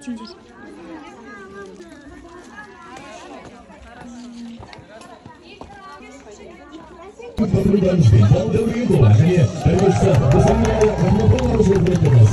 Zincir. Добрые годы. Они, конечно, высоко равноправно разработаны у нас.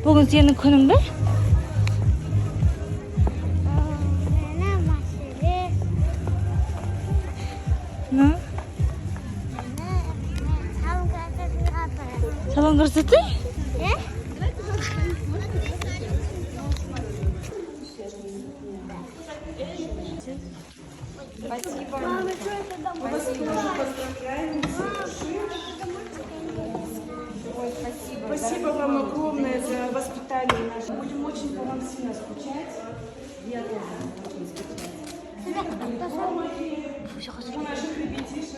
Bugün senin günün ne? Ne? Salon красоты? Спасибо. Спасибо вам огромное за воспитание наше. Будем очень по вам сильно скучать. Я тоже очень скучать. У наших ребятишек.